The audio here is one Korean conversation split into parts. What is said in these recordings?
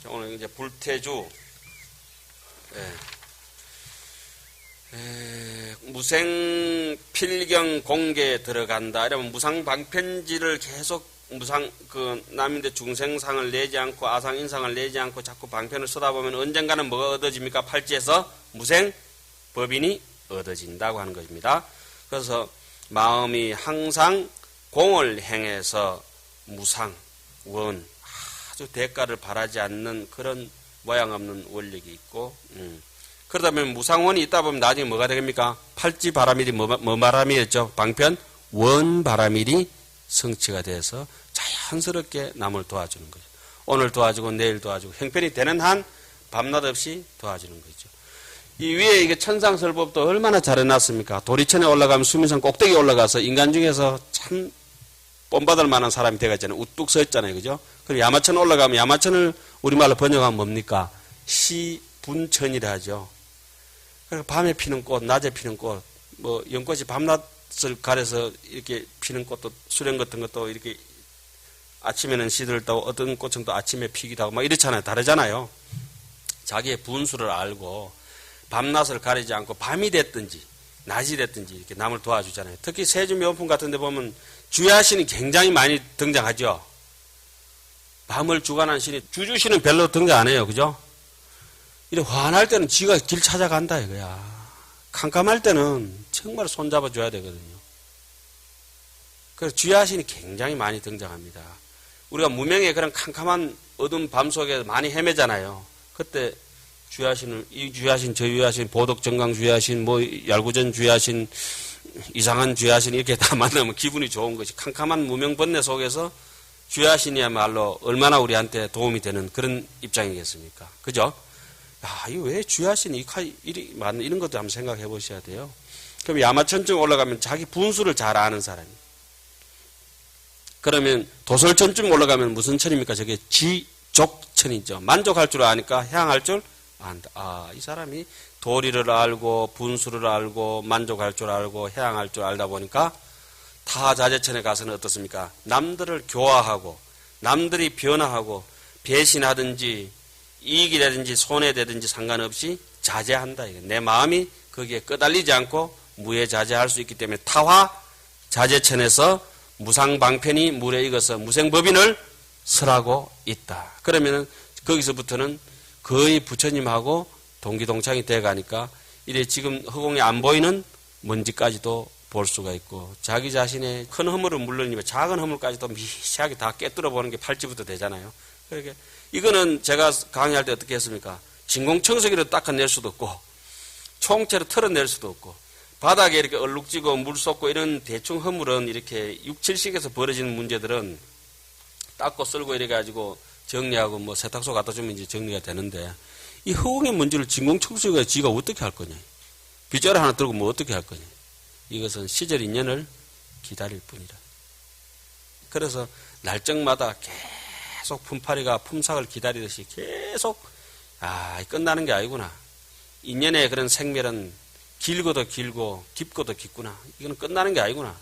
오늘 이제 불태주, 무생 필경 공개에 들어간다. 이러면 무상 방편지를 계속 남인데 중생상을 내지 않고 아상 인상을 내지 않고 자꾸 방편을 쓰다 보면 언젠가는 뭐가 얻어집니까? 팔찌에서 무생 법인이 얻어진다고 하는 것입니다. 그래서 마음이 항상 공을 행해서 무상, 원, 아주 대가를 바라지 않는 그런 모양 없는 원력이 있고, 그러다 보면 무상원이 있다 보면 나중에 뭐가 되겠습니까? 팔찌 바라밀이 뭐 바라밀이었죠? 방편 원 바라밀이 성취가 돼서 자연스럽게 남을 도와주는 거죠. 오늘 도와주고 내일 도와주고 형편이 되는 한 밤낮 없이 도와주는 거죠. 이 위에 이게 천상설법도 얼마나 잘 해놨습니까? 도리천에 올라가면 수민산 꼭대기 올라가서 인간 중에서 참 본받을 만한 사람이 되겠잖아요. 우뚝 서 있잖아요. 그죠? 그리고 야마천 올라가면 야마천을 우리말로 번역하면 뭡니까? 시분천이라 하죠. 그러니까 밤에 피는 꽃, 낮에 피는 꽃, 뭐 연꽃이 밤낮을 가려서 이렇게 피는 꽃도 수령 같은 것도 이렇게 아침에는 시들다고 어떤 꽃은 또 아침에 피기도 하고 막 이렇잖아요. 다르잖아요. 자기의 분수를 알고 밤낮을 가리지 않고 밤이 됐든지 낮이 됐든지 이렇게 남을 도와주잖아요. 특히 세주명품 같은 데 보면 주야신이 굉장히 많이 등장하죠. 밤을 주관한 신이 주주신은 별로 등장 안 해요. 그죠? 이래 화날 때는 지가 길 찾아간다 이거야. 캄캄할 때는 정말 손잡아 줘야 되거든요. 그래서 주야신이 굉장히 많이 등장합니다. 우리가 무명의 그런 캄캄한 어두운 밤 속에 많이 헤매잖아요. 그때 주야신을, 이 주야신, 저 주야신, 보덕정강 주야신, 뭐 얄구전 주야신, 이상한 주야신 이렇게 다 만나면 기분이 좋은 것이 캄캄한 무명번뇌 속에서 주야신이야말로 얼마나 우리한테 도움이 되는 그런 입장이겠습니까? 그죠? 야, 이거 왜 주야신이 이런 것도 한번 생각해 보셔야 돼요. 그럼 야마천쯤 올라가면 자기 분수를 잘 아는 사람이. 그러면 도솔천쯤 올라가면 무슨 천입니까? 저게 지족천이죠. 만족할 줄 아니까 향할 줄 안다. 아, 이 사람이 도리를 알고 분수를 알고 만족할 줄 알고 향할 줄 알다 보니까 타자재천에 가서는 어떻습니까? 남들을 교화하고 남들이 변화하고 배신하든지 이익이라든지 손해되든지 상관없이 자제한다. 내 마음이 거기에 끄달리지 않고 무해자제할 수 있기 때문에 타화 자제천에서 무상방편이 물에 익어서 무생법인을 설하고 있다. 그러면 거기서부터는 거의 부처님하고 동기동창이 돼가니까 이래 지금 허공에 안 보이는 먼지까지도 볼 수가 있고 자기 자신의 큰 허물은 물론이면 작은 허물까지도 미세하게 다 깨뜨려 보는 게 팔찌부터 되잖아요. 그러니까 이거는 제가 강의할 때 어떻게 했습니까? 진공청소기로 닦아낼 수도 없고 총체로 털어낼 수도 없고 바닥에 이렇게 얼룩지고 물 쏟고 이런 대충 허물은 이렇게 6, 7식에서 벌어지는 문제들은 닦고 쓸고 이래가지고 정리하고 뭐 세탁소 갖다 주면 이제 정리가 되는데 이 허공의 문제를 진공청소기가 지가 어떻게 할 거냐? 빗자루 하나 들고 뭐 어떻게 할 거냐? 이것은 시절 인연을 기다릴 뿐이라. 그래서 날짜마다 계속 품팔이가 품삯을 기다리듯이 계속 끝나는 게 아니구나. 인연의 그런 생멸은 길고도 길고 깊고도 깊구나. 이거는 끝나는 게 아니구나.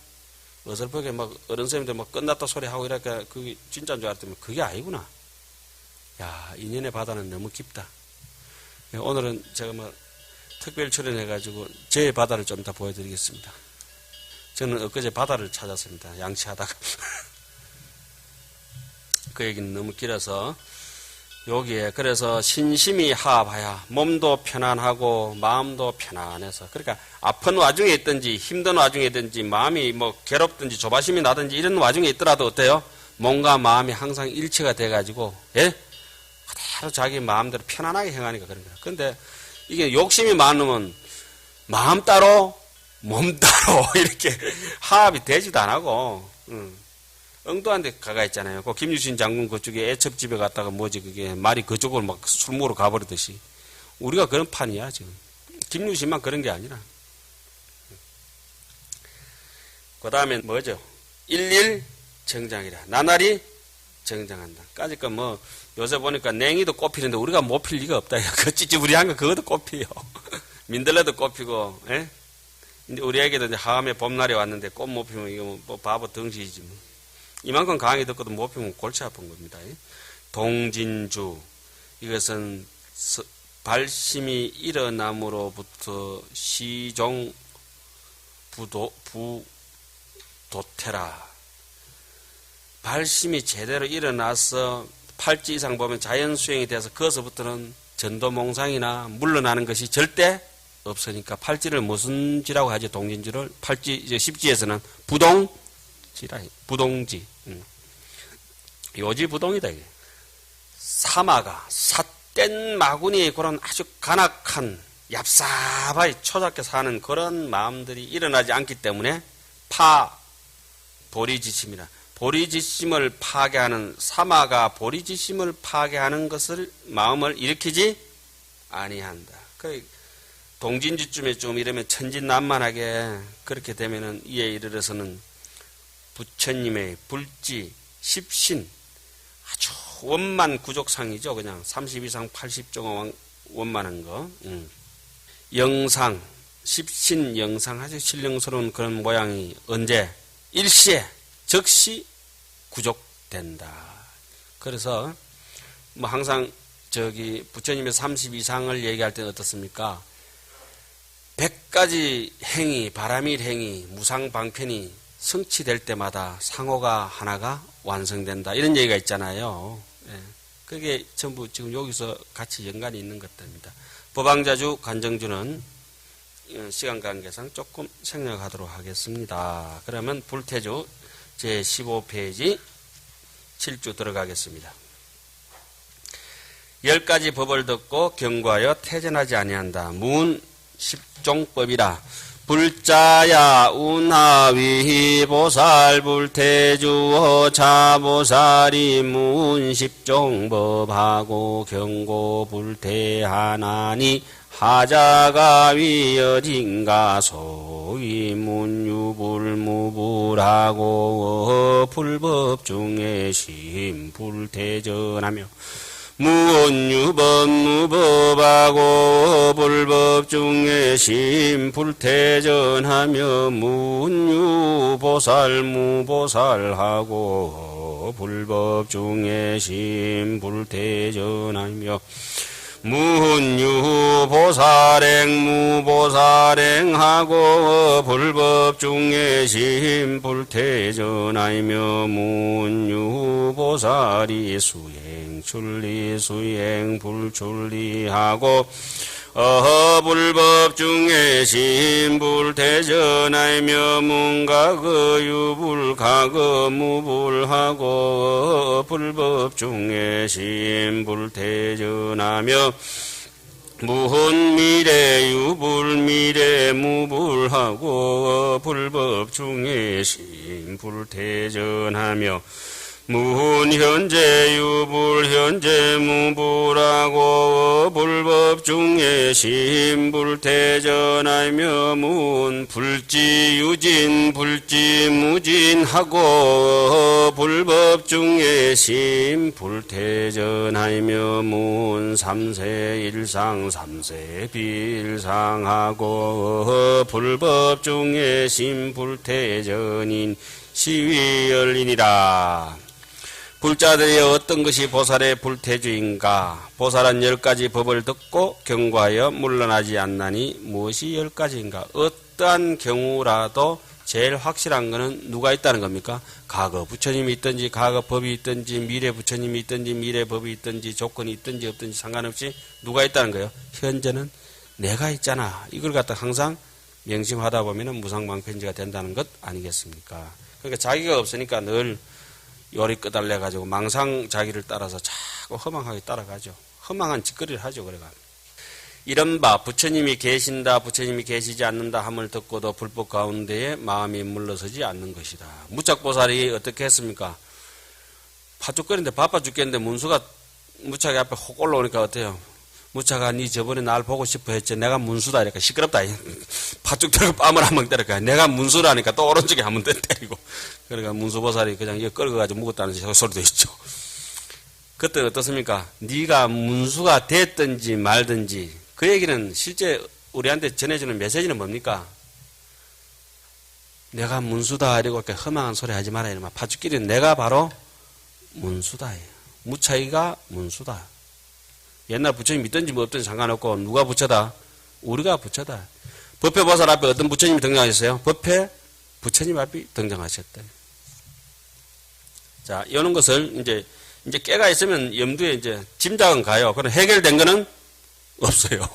어설프게 막 어른 선생님들 막 끝났다 소리 하고 이렇게 그게 진짜인 줄 알았더니 그게 아니구나. 야, 인연의 바다는 너무 깊다. 오늘은 제가 뭐 특별 출연해가지고 제 바다를 좀 이따 보여드리겠습니다. 저는 엊그제 바다를 찾았습니다. 양치하다가. 그 얘기는 너무 길어서 여기에 그래서 신심이 하합하야 몸도 편안하고 마음도 편안해서 그러니까 아픈 와중에 있든지 힘든 와중에 있든지 마음이 뭐 괴롭든지 조바심이 나든지 이런 와중에 있더라도 어때요? 몸과 마음이 항상 일치가 돼가지고 그대로 자기 마음대로 편안하게 행하니까 그런 거야. 근데 이게 욕심이 많으면 마음 따로 몸 따로 이렇게 하합이 되지도 안 하고 엉뚱한 데 가가 있잖아요. 그 김유신 장군 그쪽에 애첩집에 갔다가 뭐지 그게 말이 그쪽으로 막 술 먹으러 가버리듯이 우리가 그런 판이야 지금. 김유신만 그런 게 아니라. 그 다음에 뭐죠? 일일 정장이라. 나날이 정장한다. 까짓거 뭐 요새 보니까 냉이도 꽃피는데 우리가 못 필 리가 없다. 그 찌찌부리한 거 그것도 꽃피요. 민들레도 꽃피고. 예? 근데 우리에게도 이제 하암에 봄날이 왔는데 꽃 못 피면 이거 뭐 바보 덩신이지 뭐. 이만큼 강의 듣고도 못 피면 골치 아픈 겁니다. 동진주, 이것은 발심이 일어남으로부터 시종 부도태라. 발심이 제대로 일어나서 팔찌 이상 보면 자연수행이 돼서 거기서부터는 전도몽상이나 물러나는 것이 절대 없으니까 팔찌를 무슨 지라고 하죠? 동진지를 팔찌 십지에서는 부동지라. 부동지. 요지부동이다 이게. 사마가 삿된 마구니의 그런 아주 간악한 얍삽하게 초작게 사는 그런 마음들이 일어나지 않기 때문에 보리지심이라. 보리지심을 파괴하는 사마가 보리지심을 파괴하는 것을 마음을 일으키지 아니한다. 동진지쯤에 좀 이러면 천진난만하게 그렇게 되면은 이에 이르러서는 부처님의 불지 십신 아주 원만 구족상이죠. 그냥 30 이상 80조가 원만한 거. 영상 십신 영상 아주 신령스러운 그런 모양이 언제 일시에 즉시 구족된다. 그래서 뭐 항상 부처님의 30 이상을 얘기할 때는 어떻습니까? 100가지 행위, 바람일 행위, 무상방편이 성취될 때마다 상호가 하나가 완성된다. 이런 얘기가 있잖아요. 예. 그게 전부 지금 여기서 같이 연관이 있는 것들입니다. 법왕자주, 간정주는 시간 관계상 조금 생략하도록 하겠습니다. 그러면 불태주 제15페이지 7주 들어가겠습니다. 10가지 법을 듣고 경과하여 태전하지 아니한다. 문 10종법이라. 불자야 운하위 보살 불태주어 자보살이 문 10종법하고 경고 불태하나니 하자가 위어진가 소위 문유불무불하고 불법 중에 심 불태전하며 무언유법 무법하고 불법 중에 심 불태전하며 무언유보살 무보살하고 불법 중에 심 불태전하며 무훈유보살행 무보살행하고 불법 중에 심불태전하며 무훈유보살이 수행 출리 수행 불출리하고 불법 중에 심불태전하며 문가거 유불가거 무불하고 불법 중에 심불태전하며 무훈미래 유불미래 무불하고 불법 중에 심불태전하며 무훈현재 유불현재 무불하고 불법 중에 심불태전하며 무훈불지 유진 불지 무진하고 불법 중에 심불태전하며 무훈삼세 일상 삼세 비일상하고 불법 중에 심불태전인 시위열리니라. 불자들이 어떤 것이 보살의 불태주인가? 보살은 10가지 법을 듣고 경과하여 물러나지 않나니 무엇이 10가지인가? 어떠한 경우라도 제일 확실한 것은 누가 있다는 겁니까? 과거 부처님이 있든지 과거 법이 있든지 미래 부처님이 있든지 미래 법이 있든지 조건이 있든지 없든지 상관없이 누가 있다는 거예요? 현재는 내가 있잖아. 이걸 갖다 항상 명심하다 보면 무상방편지가 된다는 것 아니겠습니까? 그러니까 자기가 없으니까 늘 요리 끄달려가지고 망상 자기를 따라서 자꾸 허망하게 따라가죠. 허망한 짓거리를 하죠. 그래가 이른바 부처님이 계신다 부처님이 계시지 않는다 함을 듣고도 불법 가운데에 마음이 물러서지 않는 것이다. 무착보살이 어떻게 했습니까? 파죽거리는데 바빠 죽겠는데 문수가 무착이 앞에 혹 올라오니까 어때요? 무차가 니 저번에 날 보고 싶어 했지. 내가 문수다. 이러니까 시끄럽다. 팥죽 들고 뺨을 한번 때릴까. 내가 문수라니까 또 오른쪽에 한번 때리고. 그러니까 문수보살이 그냥 이거 끌어가지고 묵었다는 소리도 있죠. 그때 어떻습니까? 네가 문수가 됐든지 말든지 그 얘기는 실제 우리한테 전해주는 메시지는 뭡니까? 내가 문수다. 이러고 이렇게 험한 소리 하지 마라. 이러면 팥죽끼리는 내가 바로 문수다. 무차이가 문수다. 옛날 부처님 믿든지 뭐 없든지 상관없고 누가 부처다? 우리가 부처다. 법회 보살 앞에 어떤 부처님이 등장하셨어요? 법회 부처님 앞에 등장하셨다. 자, 이런 것을 이제 깨가 있으면 염두에 이제 짐작은 가요. 그럼 해결된 거는 없어요.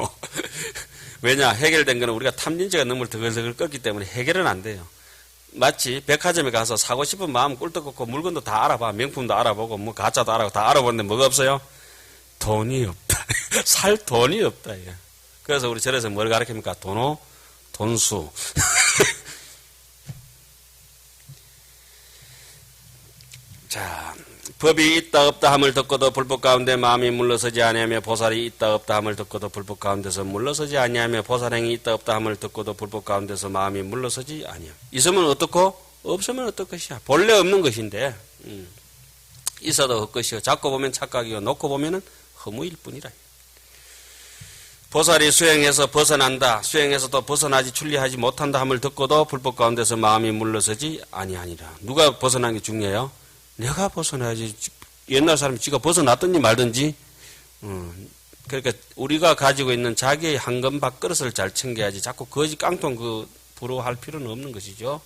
왜냐? 해결된 거는 우리가 탐진치가 너무 더글더글 껐기 때문에 해결은 안 돼요. 마치 백화점에 가서 사고 싶은 마음 꿀떡 걷고 물건도 다 알아봐. 명품도 알아보고 뭐 가짜도 알아보고 다 알아보는데 뭐가 없어요? 돈이 없다. 살 돈이 없다. 예. 그래서 우리 절에서 뭘 가르칩니까? 돈수. 자, 법이 있다 없다 함을 듣고도 불법 가운데 마음이 물러서지 아니하며 보살이 있다 없다 함을 듣고도 불법 가운데서 물러서지 아니하며 보살행이 있다 없다 함을 듣고도 불법 가운데서 마음이 물러서지 아니하며. 있으면 어떻고 없으면 어떨 것이야. 본래 없는 것인데 있어도 헛것이요 잡고 보면 착각이요 놓고 보면 허무일 뿐이라. 보살이 수행해서 벗어난다. 수행해서도 벗어나지 출리하지 못한다 함을 듣고도 불법 가운데서 마음이 물러서지 아니하니라. 누가 벗어난 게 중요해요? 내가 벗어나야지. 옛날 사람이 지가 벗어났든지 말든지. 그러니까 우리가 가지고 있는 자기의 한금 밥그릇을 잘 챙겨야지. 자꾸 거지 깡통 부러워할 필요는 없는 것이죠.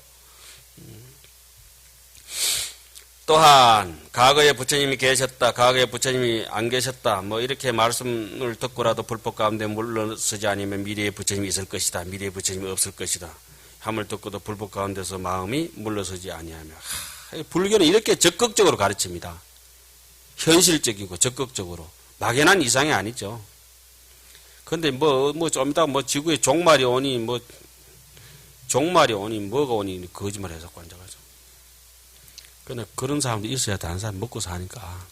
또한 과거에 부처님이 계셨다, 과거에 부처님이 안 계셨다, 뭐 이렇게 말씀을 듣고라도 불법 가운데 물러서지 않으면 미래에 부처님이 있을 것이다, 미래에 부처님이 없을 것이다 함을 듣고도 불법 가운데서 마음이 물러서지 아니하며. 불교는 이렇게 적극적으로 가르칩니다. 현실적이고 적극적으로. 막연한 이상이 아니죠. 그런데 좀 이따 지구에 종말이 오니 뭐가 오니 거짓말해서 앉아가지고. 근데 그런 사람도 있어야 다른 사람 먹고 사니까.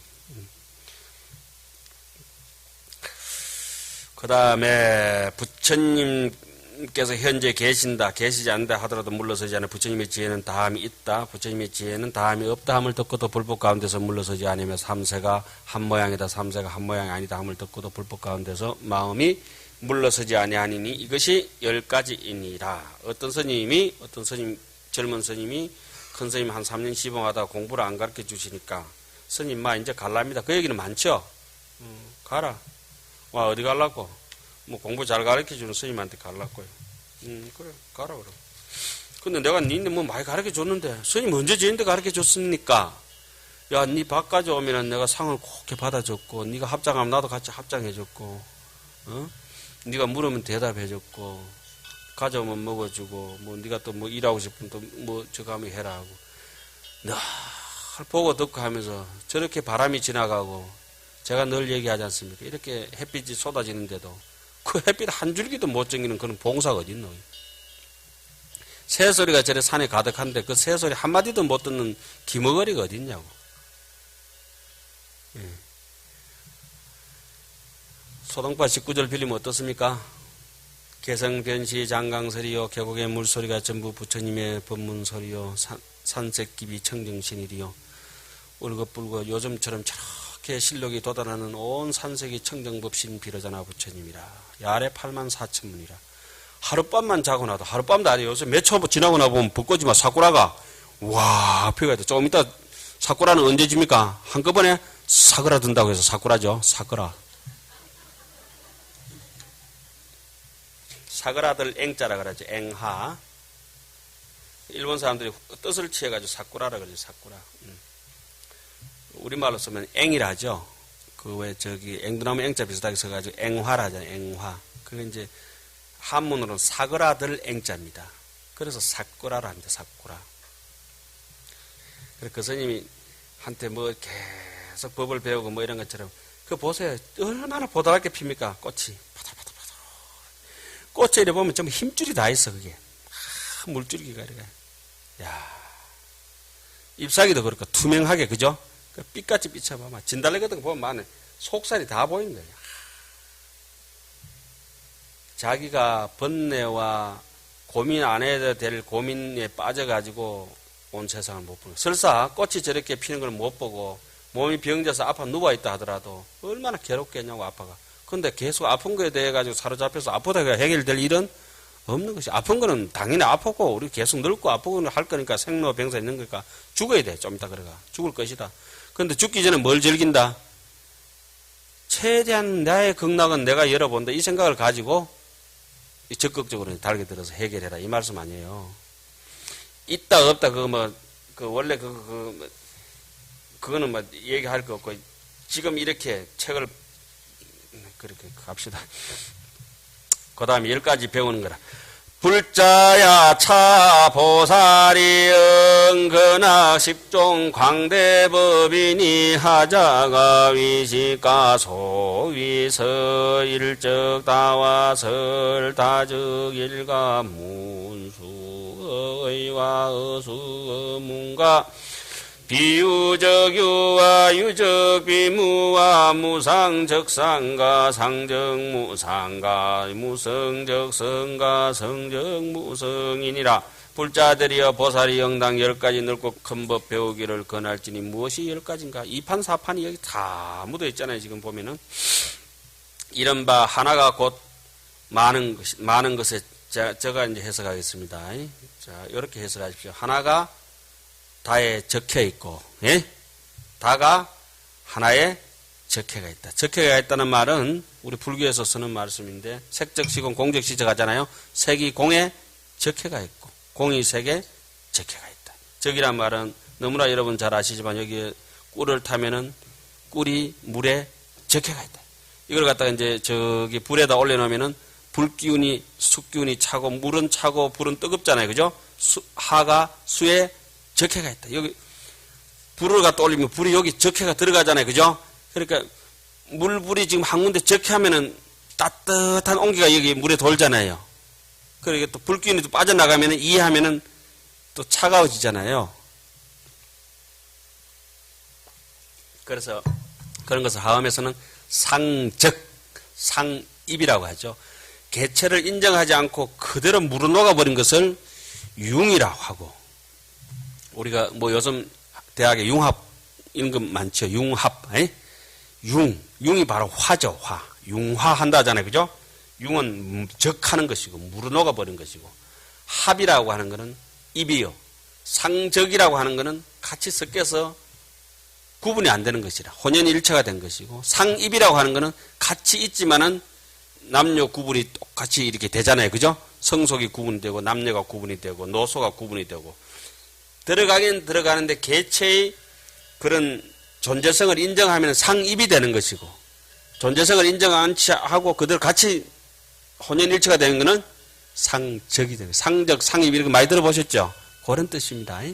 그 다음에 부처님께서 현재 계신다, 계시지 않는다 하더라도 물러서지 않아. 부처님의 지혜는 다함이 있다, 부처님의 지혜는 다함이 없다 함을 듣고도 불법 가운데서 물러서지 않으며 삼세가 한 모양이다, 삼세가 한 모양이 아니다 함을 듣고도 불법 가운데서 마음이 물러서지 아니하니니 이것이 10가지이니라. 어떤 젊은 스님이 큰 스님 한 3년 시봉하다가 공부를 안 가르쳐 주시니까 스님 이제 갈랍니다. 그 얘기는 많죠. 가라. 와 어디 갈라고? 뭐 공부 잘 가르쳐 주는 스님한테 갈라고요. 그래 가라 그럼. 근데 내가 니네 뭐 많이 가르쳐 줬는데 스님 언제 지인데 가르쳐 줬습니까? 야 니 밥 가져오면은 내가 상을 곱게 받아줬고 니가 합장하면 나도 같이 합장해줬고 니가 물으면 대답해줬고 가져오면 먹어주고, 네가 또 일하고 싶으면 또 저거 하면 해라 하고. 늘 보고 듣고 하면서 저렇게 바람이 지나가고, 제가 늘 얘기하지 않습니까? 이렇게 햇빛이 쏟아지는데도 그 햇빛 한 줄기도 못 정기는 그런 봉사가 어딨노? 새소리가 저래 산에 가득한데 그 새소리 한마디도 못 듣는 기머거리가 어딨냐고. 예. 소동파 19절 빌리면 어떻습니까? 개성변시 장강설이요 계곡의 물소리가 전부 부처님의 법문소리요 산색기비 청정신이리요 울긋불긋 요즘처럼 저렇게 실력이 돋아나는 온 산색이 청정법신 비로자나 부처님이라. 야래 84,000문이라. 하룻밤만 자고 나도 하룻밤도 아니에요. 요새 몇 초 지나고 나보면 벚꽃이 막 사쿠라가 와 피가 돼. 조금 이따 사쿠라는 언제 집니까? 한꺼번에 사쿠라 든다고 해서 사쿠라죠. 사쿠라. 사그라들 앵자라 그러죠. 앵하. 일본 사람들이 뜻을 취해가지고 사쿠라라 그러죠. 사쿠라. 우리말로 쓰면 앵이라 하죠. 앵두나무 앵자 비슷하게 써가지고 앵화라 하잖아요. 앵화. 그게 이제 한문으로는 사그라들 앵자입니다. 그래서 사쿠라라 합니다. 사쿠라. 그래서 그 스님이 한테 계속 법을 배우고 이런 것처럼 그 보세요. 얼마나 보드랍게 핍니까? 꽃이. 꽃에 이래 보면 좀 힘줄이 다 있어, 그게. 물줄기가 이렇게. 야 잎사귀도 그렇고, 투명하게, 그죠? 빛같이 비춰봐. 진달래 같은 거 보면 속살이 다 보이는 거예요. 자기가 번뇌와 고민 안 해도 될 고민에 빠져가지고 온 세상을 못 보는 거예요. 설사 꽃이 저렇게 피는 걸 못 보고, 몸이 병져서 아파 누워있다 하더라도, 얼마나 괴롭겠냐고, 아파가. 근데 계속 아픈 거에 대해 가지고 사로잡혀서 아프다가 해결될 일은 없는 것이. 아픈 거는 당연히 아프고 우리 계속 늙고 아프고 할 거니까 생로병사 있는 거니까 죽어야 돼. 좀 이따 그래가 죽을 것이다. 근데 죽기 전에 뭘 즐긴다? 최대한 나의 극락은 내가 열어본다. 이 생각을 가지고 적극적으로 달게 들어서 해결해라. 이 말씀 아니에요. 있다, 없다, 원래 그거는 얘기할 거 없고, 지금 이렇게 책을, 그렇게 갑시다. 그 다음에 10가지 배우는 거라. 불자야 차 보살이 응근학 십종 광대법이니 하자가 위시가 소위서 일적 다와설 다적 일가 문수 의와 어수 문가 비유적 유와 유적 비무와 무상적 상가 상적 무상가 무성적 성가 성적 무성이니라. 불자들이여 보살이 영당 10가지 넓고 큰 법 배우기를 권할지니 무엇이 10가지인가? 2판 4판이 여기 다 묻어 있잖아요. 지금 보면은 이른바 하나가 곧 많은 것에 제가 이제 해석하겠습니다. 자, 이렇게 해석하십시오. 하나가 다에 적혀 있고, 예? 다가 하나에 적혀가 있다. 적혀가 있다는 말은 우리 불교에서 쓰는 말씀인데, 색적시공 공적시적 하잖아요. 색이 공에 적혀가 있고, 공이 색에 적혀가 있다. 적이란 말은 너무나 여러분 잘 아시지만 여기에 꿀을 타면은 꿀이 물에 적혀가 있다. 이걸 갖다가 이제 저기 불에다 올려놓으면은 불기운이, 숯기운이 차고, 물은 차고, 불은 뜨겁잖아요. 그죠? 하가 수에 적해가 있다. 여기 불을 갖다 올리면 불이 여기 적해가 들어가잖아요. 그죠? 그러니까 물불이 지금 한 군데 적해하면은 따뜻한 온기가 여기 물에 돌잖아요. 그러니까 또 불기운이 또 빠져나가면은 이해하면은 또 차가워지잖아요. 그래서 그런 것을 하음에서는 상적, 상입이라고 하죠. 개체를 인정하지 않고 그대로 물어 녹아버린 것을 융이라고 하고, 우리가 요즘 대학에 융합 임금 많죠. 융합, 융이 바로 화죠. 화. 융화한다 하잖아요. 그죠? 융은 적하는 것이고 물어 녹아버린 것이고, 합이라고 하는 것은 입이요. 상적이라고 하는 것은 같이 섞여서 구분이 안 되는 것이라 혼연일체가 된 것이고, 상입이라고 하는 것은 같이 있지만은 남녀 구분이 똑같이 이렇게 되잖아요. 그죠? 성속이 구분되고 남녀가 구분이 되고 노소가 구분이 되고, 들어가긴 들어가는데 개체의 그런 존재성을 인정하면 상입이 되는 것이고, 존재성을 인정 않지 하고 그대로 같이 혼연일체가 되는 것은 상적이 되는 거예요. 상적, 상입 이렇게 많이 들어보셨죠? 그런 뜻입니다.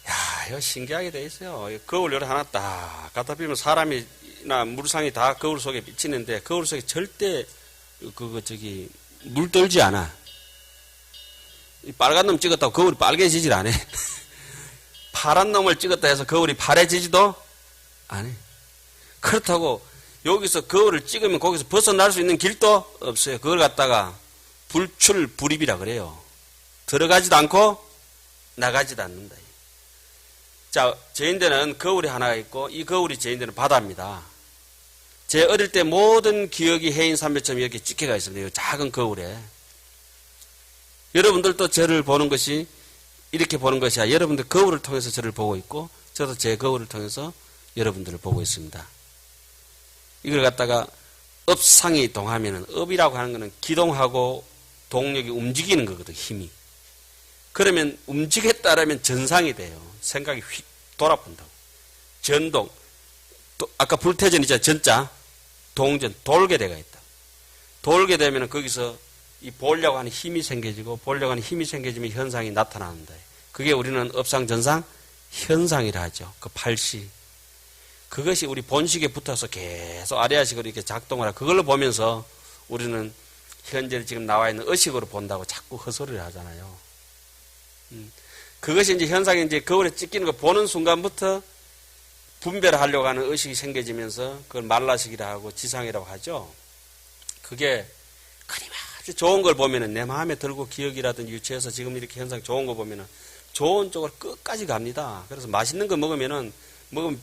야, 이거 신기하게 돼 있어요. 거울 요래 하나 딱 갖다 비면 사람이나 물상이 다 거울 속에 비치는데, 거울 속에 절대 물 떨지 않아. 빨간 놈 찍었다고 거울이 빨개지질 않아. 파란 놈을 찍었다 해서 거울이 파래지지도 않아. 그렇다고 여기서 거울을 찍으면 거기서 벗어날 수 있는 길도 없어요. 그걸 갖다가 불출불입이라 그래요. 들어가지도 않고 나가지도 않는다. 자, 제인대는 거울이 하나가 있고, 이 거울이 제인대는 바다입니다. 제 어릴 때 모든 기억이 해인 삼매점이 이렇게 찍혀가 있습니다. 이 작은 거울에. 여러분들도 저를 보는 것이 이렇게 보는 것이 아니라 여러분들 거울을 통해서 저를 보고 있고, 저도 제 거울을 통해서 여러분들을 보고 있습니다. 이걸 갖다가 업상이 동하면은, 업이라고 하는 것은 기동하고 동력이 움직이는 거거든, 힘이. 그러면 움직였다라면 전상이 돼요. 생각이 휙 돌아본다고. 전동. 또 아까 불태전이죠. 전자. 동전. 돌게 돼가 있다. 돌게 되면 거기서 이 보려고 하는 힘이 생겨지고, 보려고 하는 힘이 생겨지면 현상이 나타나는다. 그게 우리는 업상전상 현상이라 하죠. 그 팔시. 그것이 우리 본식에 붙어서 계속 아래아식으로 이렇게 작동을 하고, 그걸로 보면서 우리는 현재 지금 나와 있는 의식으로 본다고 자꾸 헛소리를 하잖아요. 그것이 이제 현상이 이제 거울에 찍히는 거 보는 순간부터 분별을 하려고 하는 의식이 생겨지면서 그걸 말라식이라 하고 지상이라고 하죠. 그게 그리 아주 좋은 걸 보면은 내 마음에 들고 기억이라든지 유치해서 지금 이렇게 현상 좋은 거 보면은 좋은 쪽으로 끝까지 갑니다. 그래서 맛있는 거 먹으면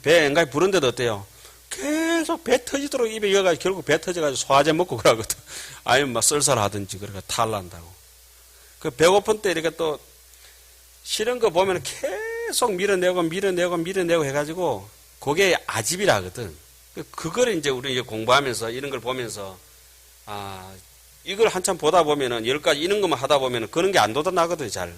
배 앵간히 부른데도 어때요? 계속 배 터지도록 입에 이어가지고 결국 배 터져가지고 소화제 먹고 그러거든. 아니면 막 썰썰하든지 그러니까 탈난다고. 그 배고픈 때 이렇게 또 싫은 거 보면 계속 밀어내고 해가지고 그게 아집이라 하거든. 그걸 이제 우리 공부하면서 이런 걸 보면서, 이걸 한참 보다 보면은 10가지 이런 것만 하다 보면은 그런 게 안 돋아나거든, 잘.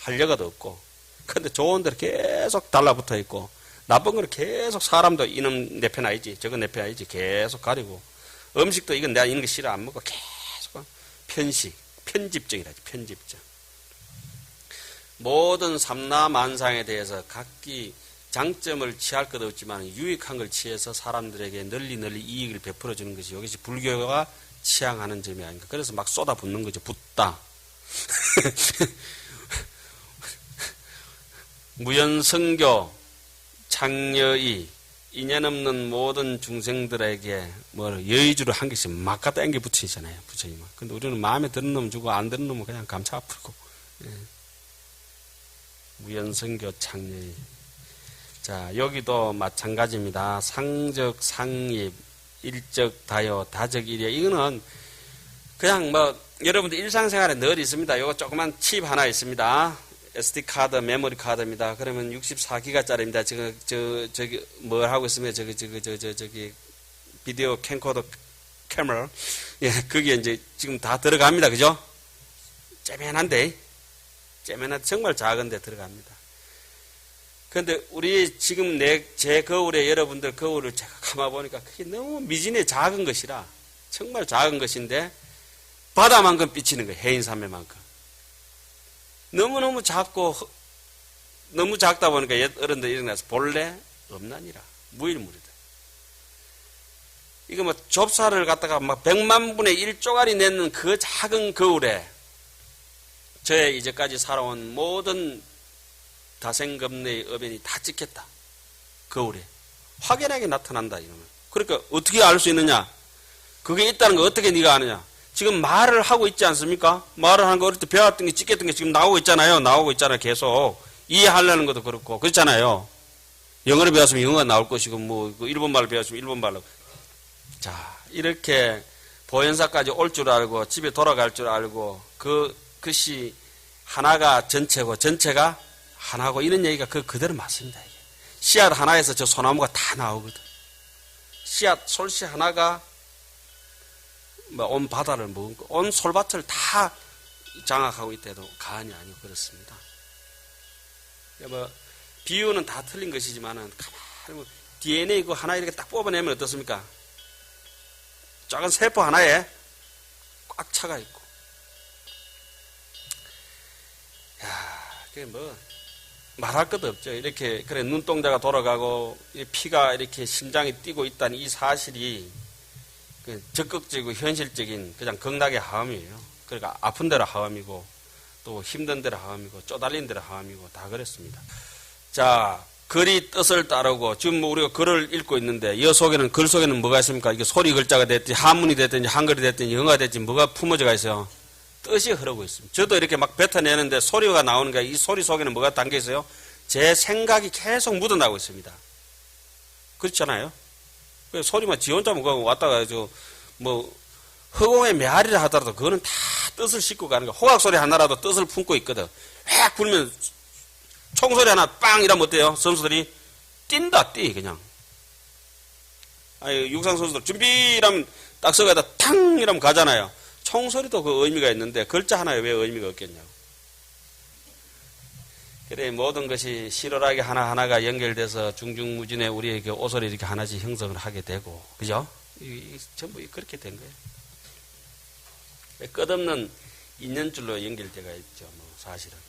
활력도 없고. 근데 좋은 데로 계속 달라붙어 있고, 나쁜 거는 계속 사람도 이놈 내 편 아니지, 저건 내 편 아니지, 계속 가리고. 음식도 이건 내가 이런 거 싫어 안 먹고 계속 편집증이라지, 편집증. 모든 삼라만상에 대해서 각기 장점을 취할 것 없지만 유익한 걸 취해서 사람들에게 널리 이익을 베풀어 주는 것이 이것이 불교가 취향하는 점이 아닌가. 그래서 막 쏟아붓는 거죠. 붓다. 무연성교, 창여의, 인연 없는 모든 중생들에게 여의주를 한 개씩 막 갖다 앵겨 붙이잖아요. 부처님은. 근데 우리는 마음에 드는 놈 주고 안 드는 놈은 그냥 감차 아프고. 무연성교, 창여의. 자, 여기도 마찬가지입니다. 상적, 상입, 일적, 다요, 다적, 일이요. 이거는 그냥 여러분들 일상생활에 늘 있습니다. 이거 조그만 칩 하나 있습니다. SD카드, 메모리 카드입니다. 그러면 64기가짜리입니다. 저기, 뭘 하고 있으면, 저기, 비디오 캠코더 카메라. 예, 그게 이제 지금 다 들어갑니다. 그죠? 째면한데, 정말 작은데 들어갑니다. 그런데 우리 지금 제 거울에 여러분들 거울을 제가 감아보니까 그게 너무 미진의 작은 것이라 정말 작은 것인데 바다만큼 비치는 거예요. 해인산매만큼. 너무너무 작고 너무 작다 보니까 옛 어른들 일어나서 본래 없나니라. 무일물이다. 이거 좁쌀을 갖다가 100만 분의 1쪼가리 내는 그 작은 거울에 저의 이제까지 살아온 모든 다생겁내의 어변이 다 찍혔다. 거울에. 확연하게 나타난다. 이러면. 그러니까 어떻게 알 수 있느냐? 그게 있다는 거 어떻게 네가 아느냐? 지금 말을 하고 있지 않습니까? 말을 하는 거 어릴 때 배웠던 게 찍혔던 게 지금 나오고 있잖아요. 계속. 이해하려는 것도 그렇고. 그렇잖아요. 영어를 배웠으면 영어가 나올 것이고, 일본말을 배웠으면 일본말로. 자, 이렇게 보현사까지 올 줄 알고, 집에 돌아갈 줄 알고, 그것이 하나가 전체고, 전체가 하나고, 이런 얘기가 그대로 맞습니다. 이게. 씨앗 하나에서 저 소나무가 다 나오거든. 솔씨 하나가 온 바다를 먹고, 온 솔밭을 다 장악하고 있대도 과언이 아니고 그렇습니다. 비유는 다 틀린 것이지만은, 가만히 DNA 그 하나 이렇게 딱 뽑아내면 어떻습니까? 작은 세포 하나에 꽉 차가 있고. 그게 말할 것도 없죠. 이렇게, 그래, 눈동자가 돌아가고, 피가 이렇게 심장이 뛰고 있다는 이 사실이 적극적이고 현실적인 그냥 극락의 하음이에요. 그러니까 아픈 데로 하음이고, 또 힘든 데로 하음이고, 쪼달린 데로 하음이고, 다 그랬습니다. 자, 글이 뜻을 따르고, 지금 우리가 글을 읽고 있는데, 글 속에는 뭐가 있습니까? 이게 소리 글자가 됐든지, 한문이 됐든지, 한글이 됐든지, 영어가 됐든지, 뭐가 품어져가 있어요? 뜻이 흐르고 있습니다. 저도 이렇게 막 뱉어내는데 소리가 나오는 게 이 소리 속에는 뭐가 담겨 있어요? 제 생각이 계속 묻어나고 있습니다. 그렇잖아요? 소리만 지 혼자 왔다가 허공의 메아리를 하더라도 그거는 다 뜻을 싣고 가는 거야. 호각 소리 하나라도 뜻을 품고 있거든. 획 불면 총소리 하나 빵 이러면 어때요? 선수들이 뛴다, 그냥. 육상 선수들 준비 이러면 딱 서가다 탕 이러면 가잖아요. 총소리도 그 의미가 있는데 글자 하나에 왜 의미가 없겠냐고. 그래 모든 것이 실오라기 하나하나가 연결돼서 중중무진에 우리에게 오소리 이렇게 하나씩 형성을 하게 되고, 그죠? 전부 그렇게 된 거예요. 끝없는 인연줄로 연결되어 있죠, 사실은.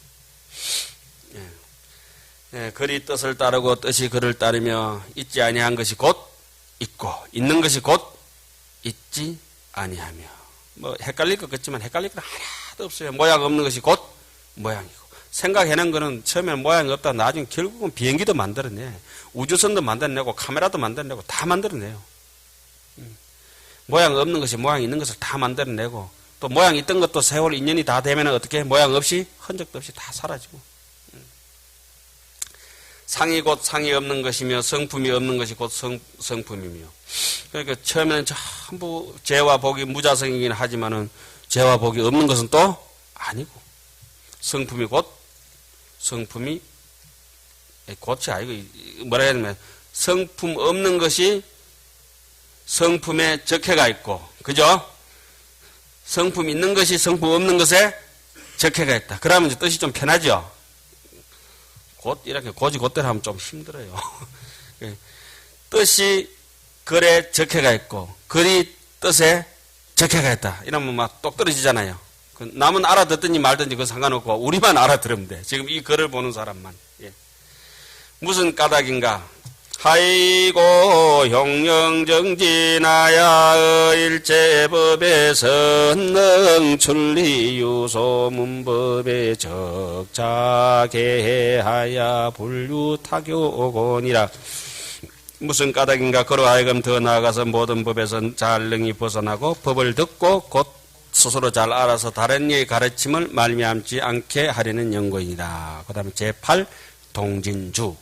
글이 뜻을 따르고 뜻이 글을 따르며 있지 아니한 것이 곧 있고 있는 것이 곧 있지 아니하며. 헷갈릴 것 같지만 헷갈릴 건 하나도 없어요. 모양 없는 것이 곧 모양이고. 생각해낸 거는 처음에는 모양이 없다. 나중에 결국은 비행기도 만들어내. 우주선도 만들어내고 카메라도 만들어내고 다 만들어내요. 모양 없는 것이 모양 있는 것을 다 만들어내고, 또 모양 있던 것도 세월 인연이 다 되면 어떻게 모양 없이 흔적도 없이 다 사라지고. 상이 곧 상이 없는 것이며 성품이 없는 것이 곧 성품이며. 그러니까 처음에는 전부 재와 복이 무자성이긴 하지만은 재와 복이 없는 것은 또 아니고, 성품이 곧 성품이 곧이 아니고 뭐라 해야 되냐면 성품 없는 것이 성품에 적해가 있고, 그죠? 성품 있는 것이 성품 없는 것에 적해가 있다. 그러면 이제 뜻이 좀 편하죠? 곧 이렇게 고지곧대로 하면 좀 힘들어요. 뜻이 글에 적해가 있고 글이 뜻에 적해가 있다. 이러면 막 똑 떨어지잖아요. 남은 알아듣든지 말든지 그건 상관없고 우리만 알아들으면 돼. 지금 이 글을 보는 사람만. 예. 무슨 까닭인가? 하이고 형령정진하야 일제법의 선능출리유소문법의 적자개하야 불유타교곤이라. 무슨 까닭인가? 그로 하여금 더 나아가서 모든 법에서 잘 능히 벗어나고 법을 듣고 곧 스스로 잘 알아서 다른 이의 가르침을 말미암지 않게 하려는 연고이다. 그 다음에 제8 동진주.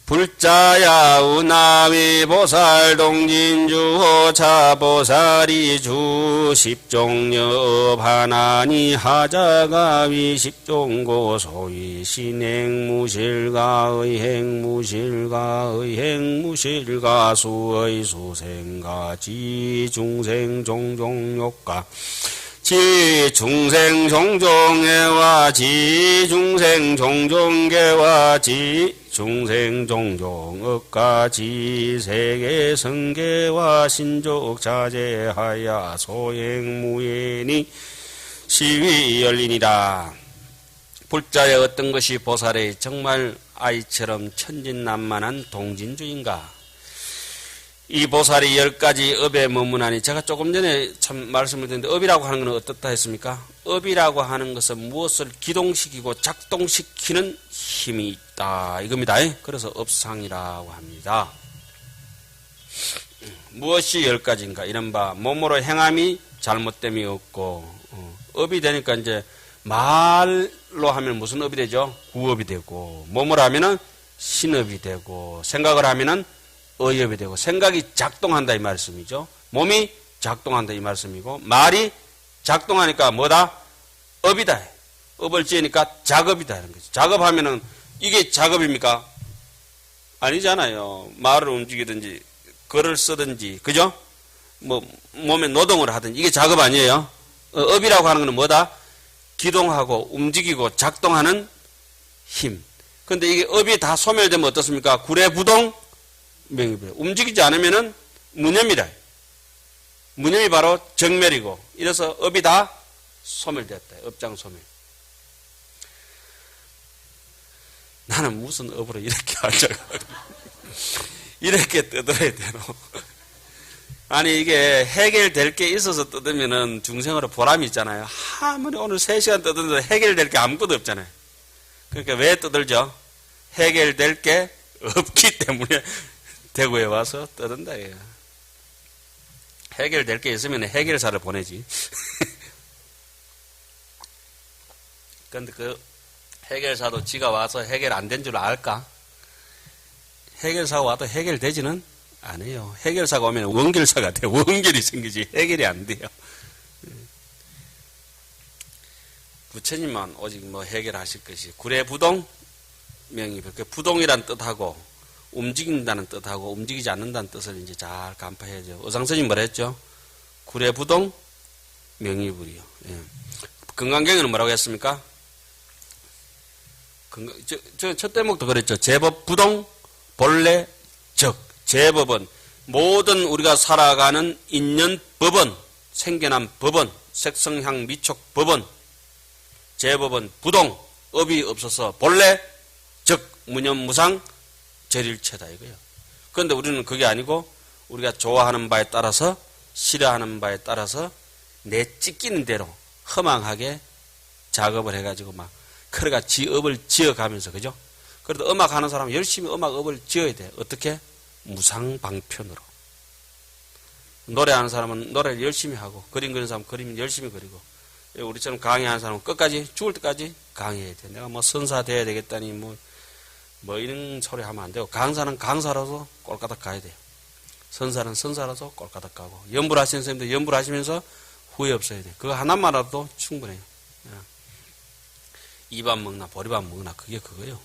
불자야 우나위 보살 동진주 호차보살이 주 십종nhập 하나니 하자가위 십종고 소위 신행무실가 의행무실가 의행무실가 수의 수생가 지중생 종종욕가 지중생 종종애와 지중생 종종계와 지중생 종종업가 지세계 성계와 신족 자제하야 소행무예니 시위 열리니라. 불자의 어떤 것이 보살의 정말 아이처럼 천진난만한 동진주인가? 이 보살이 10가지 업에 머무나니, 제가 조금 전에 참 말씀을 드렸는데 업이라고 하는 것은 어떻다 했습니까? 업이라고 하는 것은 무엇을 기동시키고 작동시키는 힘이 있다 이겁니다. 그래서 업상이라고 합니다. 무엇이 10가지인가? 이른바 몸으로 행함이 잘못됨이 없고, 업이 되니까 이제 말로 하면 무슨 업이 되죠? 구업이 되고, 몸으로 하면은 신업이 되고, 생각을 하면은 의업이 되고, 생각이 작동한다 이 말씀이죠. 몸이 작동한다 이 말씀이고, 말이 작동하니까 뭐다? 업이다. 업을 지으니까 작업이다 이런 거죠. 작업하면은 이게 작업입니까? 아니잖아요. 말을 움직이든지 글을 쓰든지, 그죠? 뭐 몸에 노동을 하든지 이게 작업 아니에요. 업이라고 하는 것은 뭐다? 기동하고 움직이고 작동하는 힘. 근데 이게 업이 다 소멸되면 어떻습니까? 구례부동 명입니다. 움직이지 않으면은 무념이라. 무념이 바로 정멸이고, 이래서 업이 다 소멸되었다. 업장 소멸. 나는 무슨 업으로 이렇게 하자고. 이렇게 뜯어야 되노. 아니, 이게 해결될 게 있어서 뜯으면은 중생으로 보람이 있잖아요. 아무리 오늘 3시간 뜯었는데 해결될 게 아무것도 없잖아요. 그러니까 왜 뜯을죠? 해결될 게 없기 때문에 대구에 와서 떠든다. 해결될 게 있으면 해결사를 보내지. 그런데 그 해결사도 지가 와서 해결 안 된 줄 알까? 해결사가 와도 해결되지는 않아요. 해결사가 오면 원결사가 돼요. 원결이 생기지 해결이 안 돼요. 부처님만 오직 뭐 해결하실 것이 구례부동 명이, 그렇게 부동이란 뜻하고 움직인다는 뜻하고 움직이지 않는다는 뜻을 이제 잘 간파해야죠. 의상스님 뭐라 했죠? 구례부동 명의불이요. 예. 건강경에는 뭐라고 했습니까? 첫 대목도 그랬죠. 제법 부동 본래 적. 제법은 모든 우리가 살아가는 인연 법은, 생겨난 법은, 색성향 미촉 법은, 제법은 부동, 업이 없어서 본래 적, 무념무상 절일체다 이거예요. 그런데 우리는 그게 아니고 우리가 좋아하는 바에 따라서, 싫어하는 바에 따라서 내 찢기는 대로 허망하게 작업을 해가지고 막 그러가 지업을 지어가면서, 그죠? 그래도 음악 하는 사람은 열심히 음악업을 지어야 돼. 어떻게? 무상방편으로. 노래하는 사람은 노래를 열심히 하고, 그림 그리는 사람은 그림 열심히 그리고, 우리처럼 강의하는 사람은 끝까지, 죽을 때까지 강의해야 돼. 내가 뭐 선사 돼야 되겠다니 뭐 이런 소리 하면 안 되고, 강사는 강사라서 꼴까닥 가야 돼요. 선사는 선사라서 꼴까닥 가고, 연불 하시는 선생님도 연불 하시면서 후회 없어야 돼요. 그거 하나만 알아도 충분해요. 이밥 먹나 보리밥 먹나 그게 그거예요.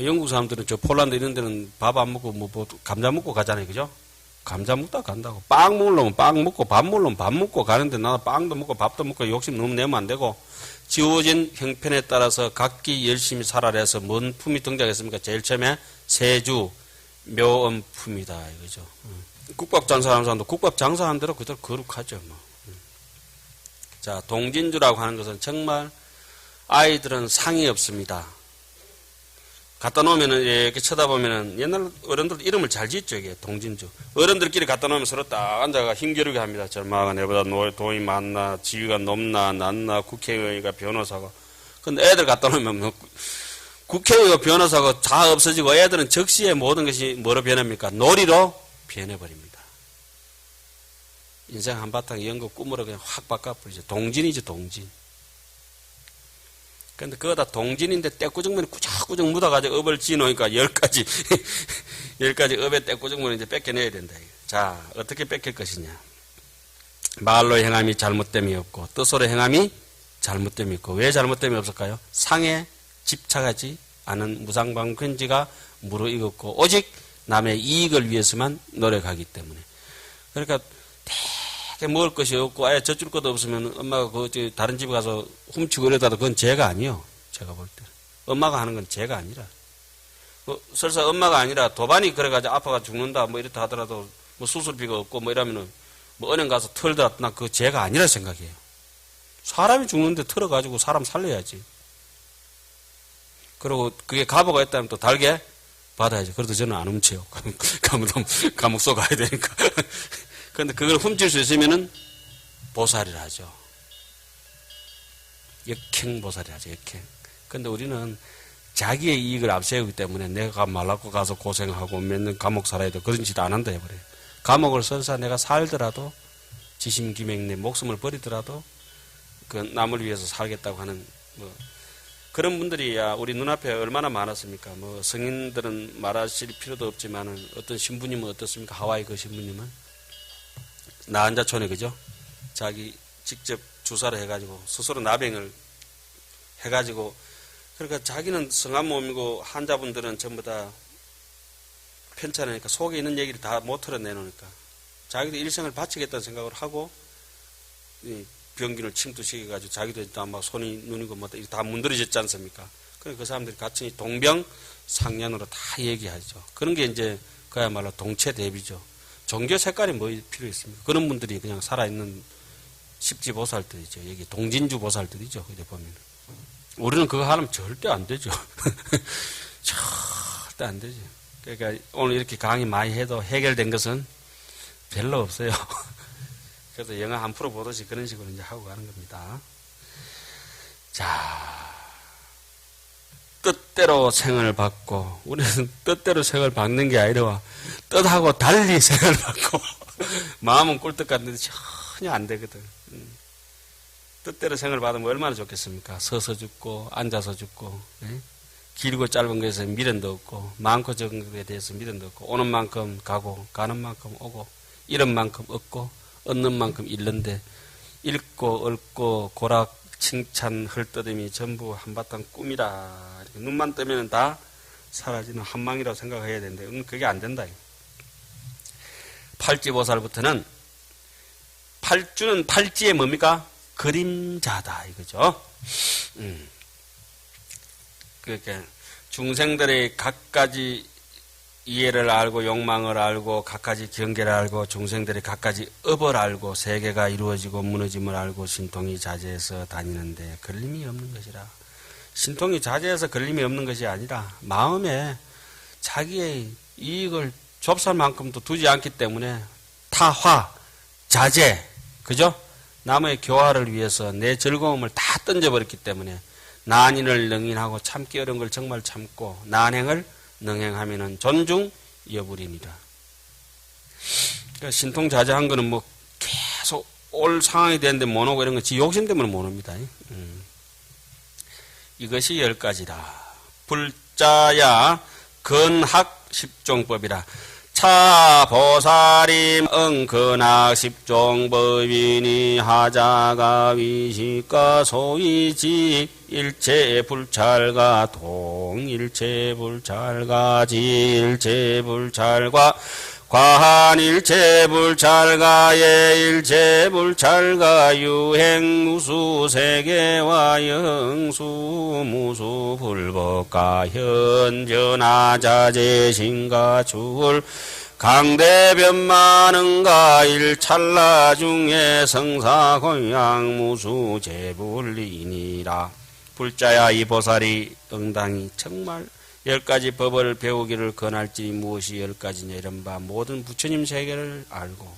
영국 사람들은 저 폴란드 이런 데는 밥 안 먹고 뭐 감자 먹고 가잖아요. 그죠? 감자 먹다 간다고. 빵 먹으려면 빵 먹고 밥 먹으려면 밥 먹고 가는데 나는 빵도 먹고 밥도 먹고 욕심 너무 내면 안 되고 지어진 형편에 따라서 각기 열심히 살아라 해서 뭔 품이 등장했습니까? 제일 처음에 세주, 묘엄품이다 이거죠. 국밥 장사하는 사람도 국밥 장사하는 대로 그대로 거룩하죠. 뭐. 자, 동진주라고 하는 것은 정말 아이들은 상이 없습니다. 갖다 놓으면은 이렇게 쳐다보면은 옛날 어른들 이름을 잘 짓죠. 이게 동진주. 어른들끼리 갖다 놓으면 서로 딱 앉아가 힘겨루게 합니다. 저마가 내보다 돈이 많나, 지위가 높나, 낮나, 국회의원이가 변호사가. 근데 애들 갖다 놓으면 뭐 국회의원 변호사가 다 없어지고 애들은 적시에 모든 것이 뭐로 변합니까? 놀이로 변해버립니다. 인생 한바탕 연거 꿈으로 그냥 확 바꿔버리죠. 동진이죠, 동진. 근데 그거 다 동진인데 떼꾸정문이 꾸적꾸적 묻어가지고 업을 지놓으니까 10가지, 10가지 업의 떼꾸정문을 이제 뺏겨내야 된다. 자, 어떻게 뺏길 것이냐. 말로 행함이 잘못됨이 없고, 뜻으로 행함이 잘못됨이 있고, 왜 잘못됨이 없을까요? 상에 집착하지 않은 무상방편지가 무르익었고, 오직 남의 이익을 위해서만 노력하기 때문에. 그러니까, 되게 먹을 것이 없고 아예 젖줄 것도 없으면 엄마가 다른 집에 가서 훔치고 이러다도 그건 죄가 아니요. 제가 볼 때. 엄마가 하는 건 죄가 아니라. 설사 엄마가 아니라 도반이 그래가지고 아파가 죽는다 뭐 이렇다 하더라도 뭐 수술비가 없고 뭐 이러면은 뭐 은행 가서 털다 나 그 죄가 아니라 생각해요. 사람이 죽는데 털어가지고 사람 살려야지. 그리고 그게 가보가 있다면 또 달게 받아야지. 그래도 저는 안 훔쳐요. 감옥 쏘 가야 되니까. 그런데 그걸 훔칠 수 있으면은 보살이라 하죠. 역행보살이라 하죠. 역행. 그런데 우리는 자기의 이익을 앞세우기 때문에 내가 말라고 가서 고생하고 몇 년 감옥 살아야 돼. 그런 짓 안 한다 해버려요. 감옥을 설사 내가 살더라도 지심기맹 내 목숨을 버리더라도 그 남을 위해서 살겠다고 하는 뭐 그런 분들이 우리 눈앞에 얼마나 많았습니까? 뭐 성인들은 말하실 필요도 없지만은 어떤 신부님은 어떻습니까? 하와이 그 신부님은 나한자촌에 그죠? 자기 직접 주사를 해가지고 스스로 나병을 해가지고 그러니까 자기는 성한 몸이고 환자분들은 전부 다 편찮으니까 속에 있는 얘기를 다 못 털어내놓으니까 자기도 일생을 바치겠다는 생각을 하고 병균을 침투시켜가지고 자기도 다 막 손이 눈이고 뭐 다 문드러졌지 않습니까? 그래서 그 사람들이 같이 동병상련으로 다 얘기하죠. 그런 게 이제 그야말로 동체대비죠. 종교 색깔이 뭐 필요 있습니까? 그런 분들이 그냥 살아있는 십지보살들이죠. 여기 동진주 보살들이죠. 이제 보면. 우리는 그거 하면 절대 안 되죠. 절대 안 되죠. 그러니까 오늘 이렇게 강의 많이 해도 해결된 것은 별로 없어요. 그래서 영화 한 프로 보듯이 그런 식으로 이제 하고 가는 겁니다. 자, 뜻대로 생을 받고, 우리는 뜻대로 생을 받는 게 아니라, 뜻하고 달리 생을 받고, 마음은 꿀떡 같은데 전혀 안 되거든. 뜻대로 생을 받으면 얼마나 좋겠습니까? 서서 죽고, 앉아서 죽고, 길고 짧은 것에서 미련도 없고, 많고 적은 것에 대해서 미련도 없고, 오는 만큼 가고, 가는 만큼 오고, 잃은 만큼 얻고, 얻는 만큼 잃는데, 잃고, 얻고, 고락, 칭찬, 헐떠듬이 전부 한바탕 꿈이다. 이렇게 눈만 뜨면 다 사라지는 한망이라고 생각해야 되는데, 그게 안 된다. 팔지보살부터는, 팔주는 팔지에 뭡니까? 그림자다. 이거죠. 그러니까, 중생들의 각가지 이해를 알고, 욕망을 알고, 각가지 경계를 알고, 중생들의 각가지 업을 알고, 세계가 이루어지고 무너짐을 알고, 신통이 자제해서 다니는데, 걸림이 없는 것이라. 신통이 자제해서 걸림이 없는 것이 아니라, 마음에 자기의 이익을 좁쌀만큼도 두지 않기 때문에, 타화, 자제, 그죠? 남의 교화를 위해서 내 즐거움을 다 던져버렸기 때문에, 난인을 능인하고 참기 어려운 걸 정말 참고, 난행을 능행하면은 존중 여부리니라. 그러니까 신통자제한 거는 뭐 계속 올 상황이 되는데 못 오고 이런 거 지 욕심 때문에 못 옵니다. 이것이 10가지다. 불자야 근학 십종법이라. 차보살임 응근학 십종법이니 하자가 위식가 소위지 일체불찰과 동일체불찰과 지일체불찰과 과한일체불찰과 예일체불찰과 유행무수세계와 영수무수불법과 현전하자재신과 출 강대변만은가 일찰나 중에 성사공양무수재불리니라. 불자야 이 보살이 응당이 정말 10가지 법을 배우기를 권할지 무엇이 10가지냐 이른바 모든 부처님 세계를 알고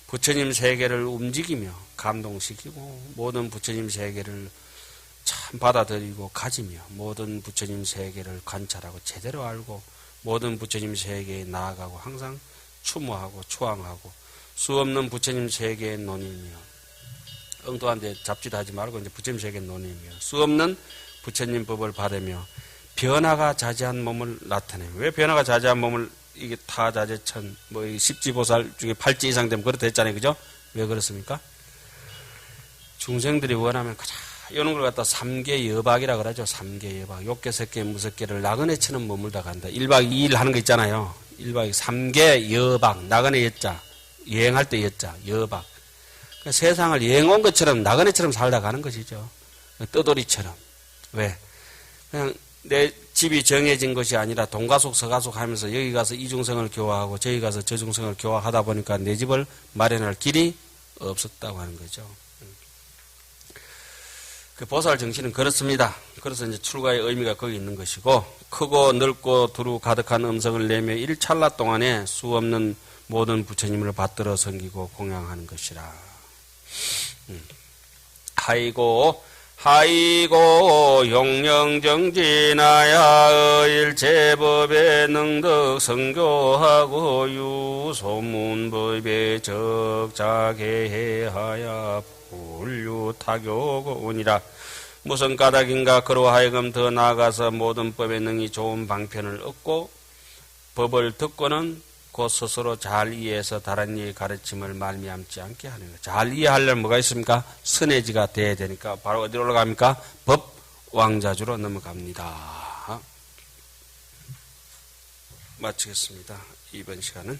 부처님 세계를 움직이며 감동시키고 모든 부처님 세계를 참 받아들이고 가지며 모든 부처님 세계를 관찰하고 제대로 알고 모든 부처님 세계에 나아가고 항상 추모하고 추앙하고 수없는 부처님 세계에 논이며 엉뚱한데 잡지도 하지 말고 이제 부처님 세계에 논이며 수없는 부처님 법을 받으며 변화가 자제한 몸을 나타내요. 왜 변화가 자제한 몸을 이게 타자제천 뭐 십지보살 중에 8지 이상 되면 그렇다 했잖아요. 그죠? 왜 그렇습니까? 중생들이 원하면 가장 이런 걸 갖다 3개 여박이라 그러죠. 3개 여박. 욕계, 색계, 무색계를 나그네 치는 몸을 다 간다. 1박 2일 하는 거 있잖아요. 1박 3개 여박. 나그네 여자. 여행할 때 여자. 여박. 그러니까 세상을 여행 온 것처럼 나그네처럼 살다 가는 것이죠. 떠돌이처럼. 왜? 그냥 내 집이 정해진 것이 아니라 동가속 서가속 하면서 여기 가서 이중성을 교화하고 저기 가서 저중성을 교화하다 보니까 내 집을 마련할 길이 없었다고 하는 거죠. 그 보살 정신은 그렇습니다. 그래서 이제 출가의 의미가 거기 있는 것이고 크고 넓고 두루 가득한 음성을 내며 일찰나 동안에 수없는 모든 부처님을 받들어 섬기고 공양하는 것이라. 하이고 용령정진하야 일체법에 능덕 성교하고 유소문법에 적자개해하야 불유타교고니라. 무슨 까닭인가 그로하여금 더 나아가서 모든 법에 능히 좋은 방편을 얻고 법을 듣고는 곧 스스로 잘 이해해서 다른 이의 가르침을 말미암지 않게 하는 거예요. 잘 이해하려면 뭐가 있습니까? 선해지가 돼야 되니까 바로 어디로 올라갑니까? 법 왕자주로 넘어갑니다. 마치겠습니다. 이번 시간은